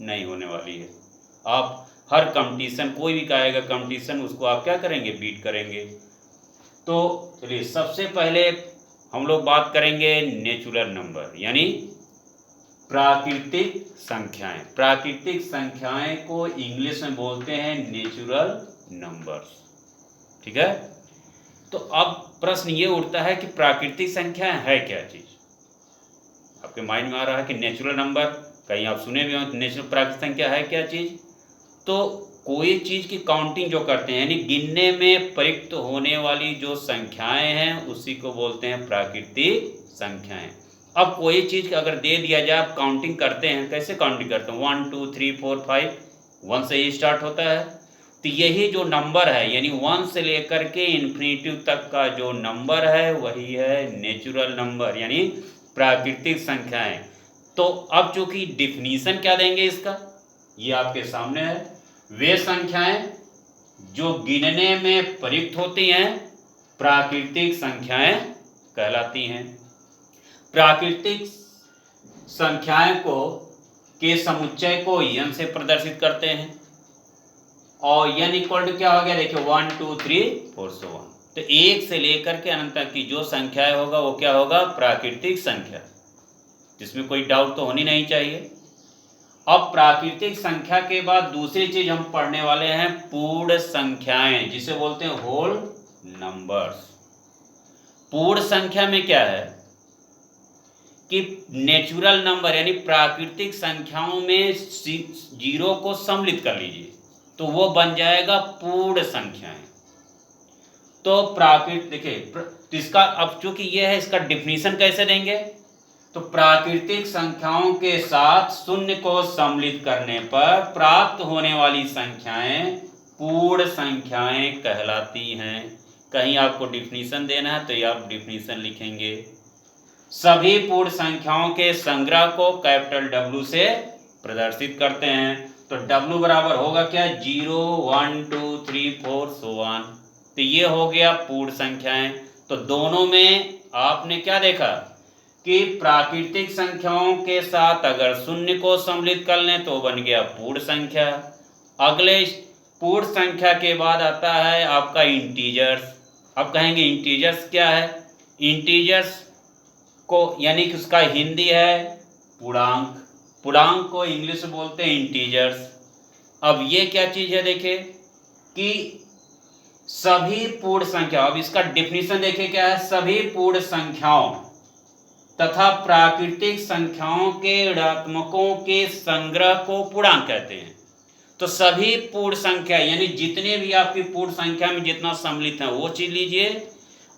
नहीं होने वाली है। आप हर कंपटीशन, कोई भी कहेगा कंपटीशन, उसको आप क्या करेंगे, बीट करेंगे। तो चलिए सबसे पहले हम लोग बात करेंगे नेचुरल नंबर यानी प्राकृतिक संख्याएं। प्राकृतिक संख्याएं को इंग्लिश में बोलते हैं नेचुरल नंबर्स, ठीक है। तो अब प्रश्न ये उठता है कि प्राकृतिक संख्या है क्या चीज। आपके माइंड में आ रहा है कि नेचुरल नंबर, कहीं आप सुने भी हो नेचुरल, प्राकृतिक संख्या है क्या चीज। तो कोई चीज की काउंटिंग जो करते हैं यानी गिनने में प्रयुक्त होने वाली जो संख्याएं हैं उसी को बोलते हैं प्राकृतिक संख्याएं। अब कोई चीज अगर दे दिया जाए, आप काउंटिंग करते हैं, कैसे काउंटिंग करते हैं, 1 2 3 4 5, 1 से ही स्टार्ट होता है। तो यही जो नंबर है यानी 1 से लेकर के इन्फिनिटी तक का जो नंबर है वही है नेचुरल नंबर यानी प्राकृतिक संख्याएं। तो अब चूंकि डिफिनीशन क्या देंगे इसका, ये आपके सामने है। वे संख्याएं जो गिनने में प्रयुक्त होती हैं प्राकृतिक संख्याएं कहलाती हैं। प्राकृतिक संख्याएं को के समुच्चय को n से प्रदर्शित करते हैं और n इक्वल टू क्या हो गया, देखिए 1 2 3 4 so on। तो एक से लेकर के अनंत तक की जो संख्याएं होगा वो क्या होगा, प्राकृतिक संख्या, जिसमें कोई डाउट तो होनी नहीं चाहिए। अब प्राकृतिक संख्या के बाद दूसरी चीज हम पढ़ने वाले हैं पूर्ण संख्याएं, जिसे बोलते हैं होल नंबर्स। पूर्ण संख्या में क्या है कि नेचुरल नंबर यानी प्राकृतिक संख्याओं में जीरो को सम्मिलित कर लीजिए तो वो बन जाएगा पूर्ण संख्याएं। तो प्राकृतिक देखिए इसका, अब चूंकि ये है इसका डिफिनीशन कैसे देंगे, तो प्राकृतिक संख्याओं के साथ शून्य को सम्मिलित करने पर प्राप्त होने वाली संख्याएं पूर्ण संख्याएं कहलाती हैं। कहीं आपको डिफिनीशन देना है तो ये आप डिफिनीशन लिखेंगे। सभी पूर्ण संख्याओं के संग्रह को कैपिटल W से प्रदर्शित करते हैं। तो W बराबर होगा क्या, 0 1 2 3 4 so on। तो ये हो गया पूर्ण संख्याएं। तो दोनों में आपने क्या देखा कि प्राकृतिक संख्याओं के साथ अगर शून्य को सम्मिलित कर लें तो बन गया पूर्ण संख्या। अगले पूर्ण संख्या के बाद आता है आपका इंटीजर्स। अब कहेंगे इंटीजर्स क्या है, इंटीजर्स को यानी कि उसका हिंदी है पूर्णांक। पूर्णांक को इंग्लिश में बोलते हैं इंटीजर्स। अब ये क्या चीज है, देखिए कि सभी पूर्ण संख्या, अब इसका डिफिनीशन देखिए क्या है, सभी पूर्ण संख्याओं तथा प्राकृतिक संख्याओं के ऋणात्मकों के संग्रह को पूर्णांक कहते हैं। तो सभी पूर्ण संख्या यानी जितने भी आपकी पूर्ण संख्या में जितना सम्मिलित है वो चीज लीजिए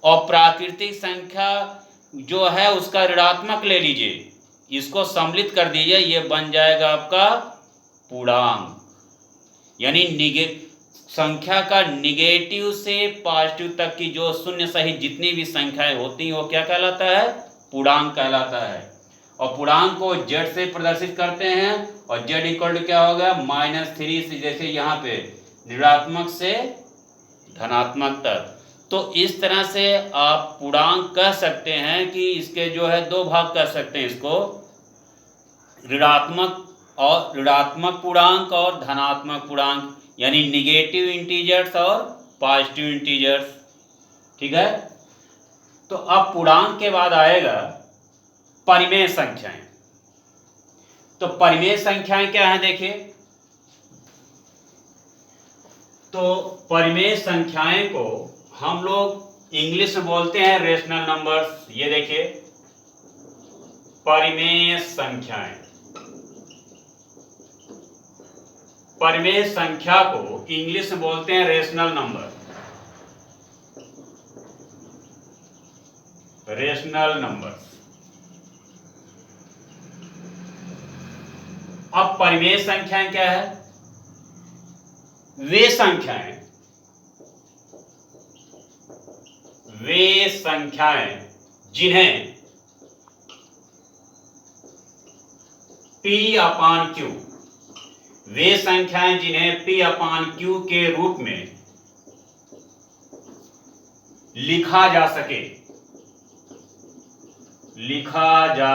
और प्राकृतिक संख्या जो है उसका ऋणात्मक ले लीजिए, इसको सम्मिलित कर दीजिए, ये बन जाएगा आपका पूर्णांक। यानी संख्या का निगेटिव से पॉजिटिव तक की जो शून्य सहित जितनी भी संख्याएं होती हैं वो क्या कहलाता है, पूर्णांक कहलाता है। और पूर्णांक को z से प्रदर्शित करते हैं और z इक्वल टू क्या होगा, -3 से, जैसे यहाँ पे ऋणात्मक से धनात्मक तक। तो इस तरह से आप पूर्णांक कह सकते हैं कि इसके जो है दो भाग कर सकते हैं इसको, ऋणात्मक पूर्णांक और धनात्मक पूर्णांक, यानी निगेटिव इंटीजर्स और पॉजिटिव इंटीजर्स, ठीक है। तो अब पूर्णांक के बाद आएगा परिमेय संख्याएं। तो परिमेय संख्याएं क्या है, देखिए तो परिमेय संख्याएं को हम लोग इंग्लिश में बोलते हैं रेशनल नंबर्स। ये देखिए परिमेय संख्याएं, परिमेय संख्या को इंग्लिश में बोलते हैं रेशनल नंबर, रेशनल नंबर्स। अब परिमेय संख्याएं क्या है, वे संख्याएं जिन्हें P/Q, वे संख्याएं जिन्हें P/Q के रूप में लिखा जा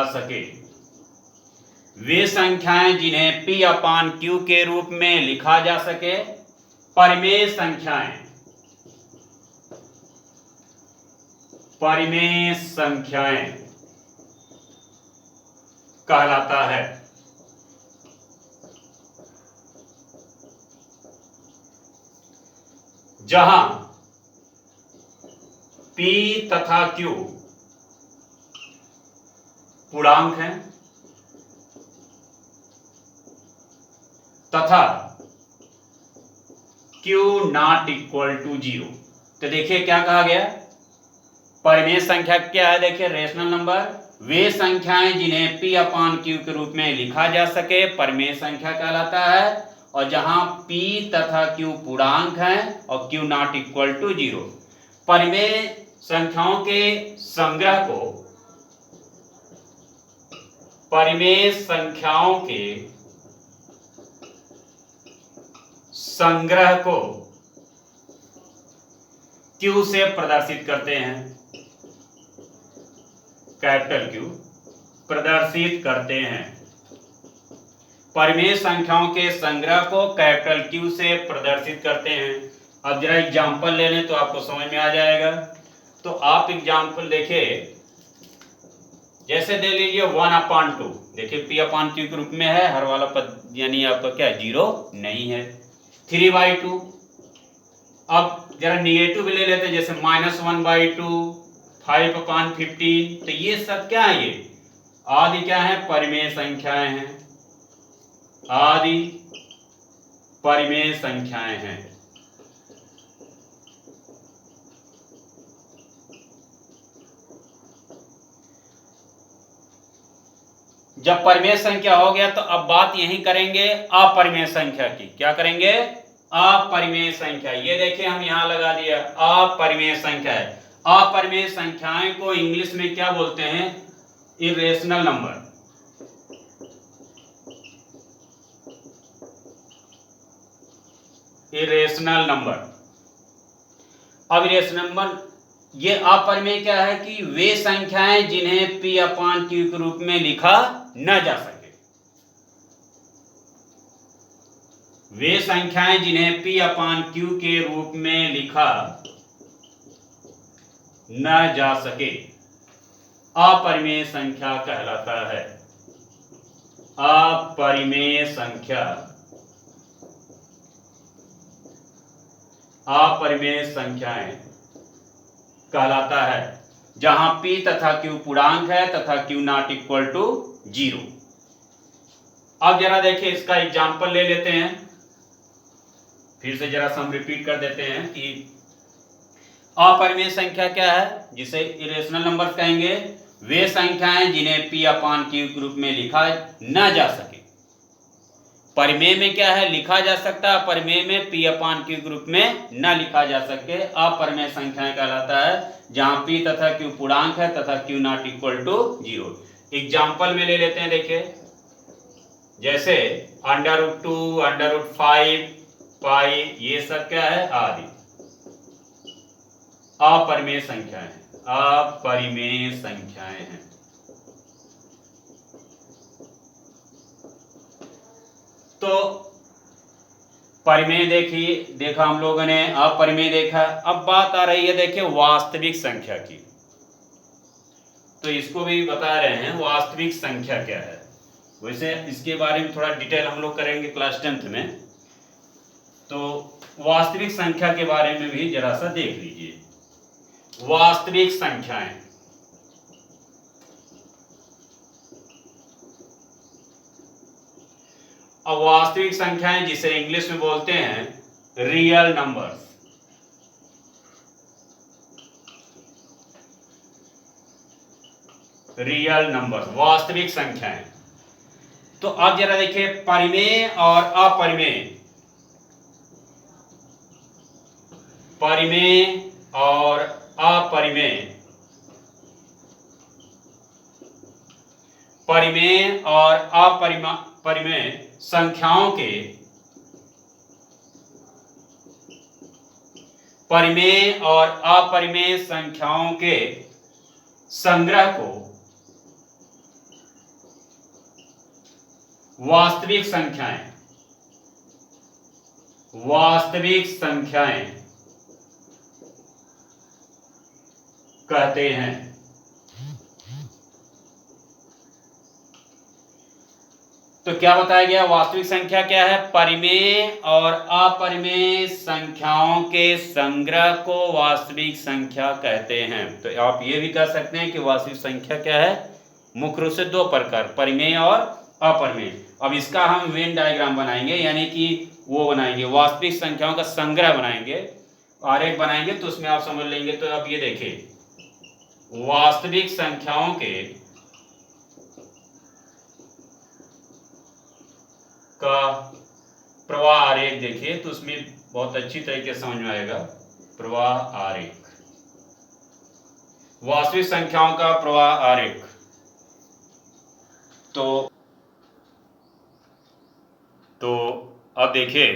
सके वे संख्याएं जिन्हें P अपान Q के रूप में लिखा जा सके। परिमेय संख्याएं, परिमेय संख्याएं कहलाता है। जहां P तथा Q पूर्णांक हैं तथा Q नॉट इक्वल टू 0। तो देखिए क्या कहा गया, परिमेय संख्या क्या है, देखिए रेशनल नंबर वे संख्याएं जिन्हें P अपान Q के रूप में लिखा जा सके परिमेय संख्या कहलाता है। और जहां P तथा Q पूर्णांक हैं और Q नॉट इक्वल टू 0। परिमेय संख्याओं के संग्रह को, परिमेय संख्याओं के संग्रह को Q से प्रदर्शित करते हैं, कैपिटल Q प्रदर्शित करते हैं। परिमेय संख्याओं के संग्रह को कैपिटल Q से प्रदर्शित करते हैं। अब जरा एग्जांपल ले लें तो आपको समझ में आ जाएगा। तो आप एग्जांपल देखिए, जैसे दे लीजिए 1/2। देखिए P अपान Q के रूप में है, हर वाला पद यानी आपका क्या 0 नहीं है। 3/2। अब जरा निगेटिव भी ले लेते हैं, जैसे -1/2, 5/15। तो ये सब क्या है, ये आदि क्या है, परिमेय संख्याएं हैं, आदि परिमेय संख्याएं हैं। जब परिमेय संख्या हो गया तो अब बात यही करेंगे अपरिमेय संख्या की। क्या करेंगे, अपरिमेय संख्या। ये देखिए हम यहां लगा दिया अपरिमेय संख्या है। अपरिमेय संख्याएं को इंग्लिश में क्या बोलते हैं, इरेशनल नंबर। Irrational number. अब इरेशनल नंबर ये अपरिमेय क्या है कि वे संख्याएं जिन्हें P अपान Q के रूप में लिखा न जा सके। वे संख्याएं जिन्हें P अपान Q के रूप में लिखा न जा सके अपरिमेय संख्या कहलाता है। अपरिमेय संख्या, अपरिमेय संख्याएं कहलाता है जहां P तथा Q पूर्णांक है तथा Q नॉट इक्वल टू 0। अब जरा देखिए इसका एग्जांपल ले लेते हैं, फिर से जरा हम रिपीट कर देते हैं कि अपरिमेय संख्या क्या है, जिसे इरेशनल नंबर कहेंगे। वे संख्याएं जिन्हें P अपान Q के रूप में लिखा न जा सके। परिमेय में क्या है, लिखा जा सकता है, परिमेय में P अपान Q के रूप में न लिखा जा सके अपरिमेय संख्याएं कहलाता है जहां P तथा Q पूर्णांक है तथा Q not equal to 0। Example में ले लेते हैं, देखिए जैसे √2, √5, पाई, ये सब क्या है, आदि अपरिमेय संख्याएं, अपरिमेय संख्याएं हैं। तो परिमेय देखा हम लोगों ने, अपरिमेय देखा। अब बात आ रही है देखिए वास्तविक संख्या की। तो इसको भी बता रहे हैं वास्तविक संख्या क्या है। वैसे इसके बारे में थोड़ा डिटेल हम लोग करेंगे क्लास 10th में। तो वास्तविक संख्या के बारे में भी जरा सा देख लीजिए। वास्तविक संख्याएं, अब वास्तविक संख्याएं जिसे इंग्लिश में बोलते हैं रियल नंबर्स। रियल नंबर, वास्तविक संख्याएं। तो अब जरा देखिए परिमेय और अपरिमेय, परिमेय और अपरिमेय, परिमेय और अपरिमेय संख्याओं के, परिमेय और अपरिमेय संख्याओं के संग्रह को वास्तविक संख्याएं, वास्तविक संख्याएं कहते हैं। तो क्या बताया गया, वास्तविक संख्या क्या है, परिमेय और अपरिमेय संख्याओं के संग्रह को वास्तविक संख्या कहते हैं। तो आप ये भी कह सकते हैं कि वास्तविक संख्या क्या है, मुख्य रूप से दो प्रकार, परिमेय और अपरिमेय। अब इसका हम वेन डायग्राम बनाएंगे, यानी कि वो बनाएंगे, वास्तविक संख्याओं का संग्रह बनाएंगे, आरेख बनाएंगे, तो उसमें आप समझ लेंगे। तो अब ये देखिए, वास्तविक संख्याओं के का प्रवाह आरेख देखिए, तो उसमें बहुत अच्छी तरीके से समझ में आएगा। प्रवाह आरेख, वास्तविक संख्याओं का प्रवाह आरेख। तो अब देखिए,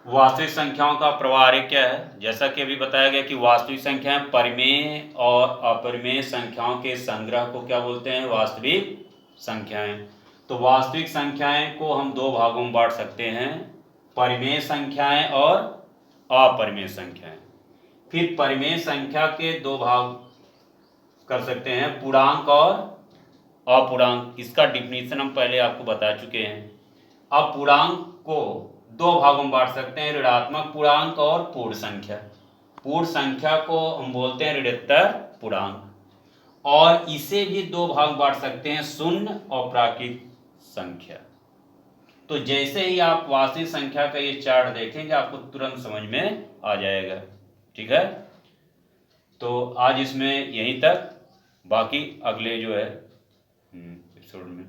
वास्तविक संख्याओं का प्रवाह आरेख क्या है। जैसा कि अभी बताया गया कि वास्तविक संख्याएं परिमेय और अपरिमेय संख्याओं के संग्रह को क्या बोलते हैं, वास्तविक संख्याएं। तो वास्तविक संख्याएं को हम दो भागों में बांट सकते हैं, परिमेय संख्याएं और अपरिमेय संख्याएं। फिर परिमेय संख्या के दो भाग कर सकते हैं, पूर्णांक और अपूर्णांक। इसका डिफिनीशन हम पहले आपको बता चुके हैं। अब पूर्णांक को दो भागों में बांट सकते हैं, ऋणात्मक पूर्णांक और पूर्ण संख्या। पूर्ण संख्या को हम बोलते हैं ऋणोत्तर पूर्णांक, और इसे भी दो भाग बांट सकते हैं, शून्य और प्राकृत संख्या। तो जैसे ही आप वास्तविक संख्या का ये चार्ट देखेंगे, आपको तुरंत समझ में आ जाएगा। ठीक है, तो आज इसमें यहीं तक, बाकी अगले जो है एपिसोड में